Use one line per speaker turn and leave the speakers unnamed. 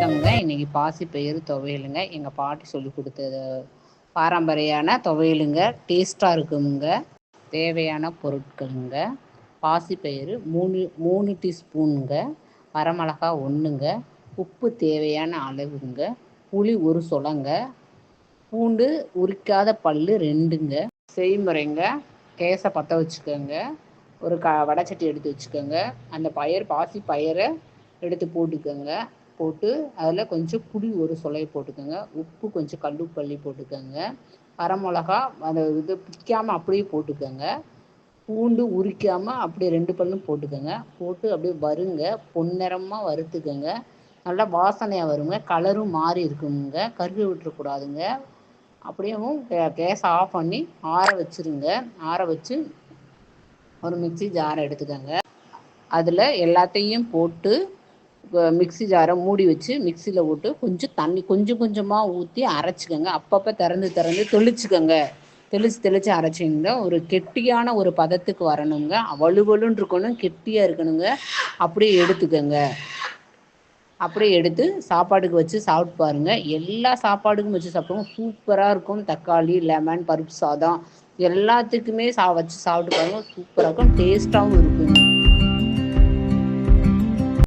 வணக்கம்ங்க. இன்னைக்கு பாசிப்பயிறு துவையலுங்க. எங்க பாட்டி சொல்லிக் குடுத்தது பாரம்பரியான துவையலுங்க. டேஸ்ட்டா இருக்குங்க. தேவையான பொருட்களுங்க: பாசிப்பயிறு 3 டீஸ்பூனுங்க, வரமிளகா 1ங்க, உப்பு தேவையான அளவுங்க, புளி 1 சொலங்க, பூண்டு உரிக்காத பல்லு 2ங்க. செய்முறைங்க: கேஸை பற்ற வச்சுக்கோங்க. ஒரு வடைச்சட்டி எடுத்து வச்சுக்கோங்க. அந்த பாசிப்பயிரை எடுத்து போட்டுக்கோங்க. போட்டு அதில் கொஞ்சம் புளி 1 சொலையை போட்டுக்கோங்க. உப்பு கொஞ்சம் கல்லுப்பு அள்ளி போட்டுக்கோங்க. வரமிளகா அதை பிக்காமல் அப்படியே போட்டுக்கோங்க. பூண்டு உரிக்காமல் அப்படியே 2 பல்லும் போட்டுக்கோங்க. போட்டு அப்படியே வறுங்க. பொன்னிறமாக வறுத்துக்கோங்க. நல்லா வாசனையாக வருங்க. கலரும் மாறி இருக்குங்க. கருக விட்டுறக்கூடாதுங்க. அப்படியேவும் கேஸை ஆஃப் பண்ணி ஆற வச்சுருங்க. ஆற வச்சு ஒரு மிக்சி ஜாரை எடுத்துக்கோங்க. அதில் எல்லாத்தையும் போட்டு மிக்சி ஜாரை மூடி வச்சு மிக்சியில் போட்டு கொஞ்சம் தண்ணி கொஞ்சமாக ஊற்றி அரைச்சிக்கோங்க. அப்பப்போ திறந்து தெளிச்சுக்கோங்க. தெளித்து அரைச்சிங்கன்னா ஒரு கெட்டியான ஒரு பதத்துக்கு வரணுங்க. வலுவலுன்னு இருக்கணும், கெட்டியாக இருக்கணுங்க. அப்படியே எடுத்துக்கோங்க. அப்படியே எடுத்து சாப்பாட்டுக்கு வச்சு சாப்பிட்டு பாருங்கள். எல்லா சாப்பாடுக்கும் வச்சு சாப்பிடுவோம். சூப்பராக இருக்கும். தக்காளி, லெமன், பருப்பு சாதம் எல்லாத்துக்குமே வச்சு சாப்பிட்டு பாருங்கள். சூப்பராக இருக்கும். டேஸ்ட்டாகவும் இருக்கும்.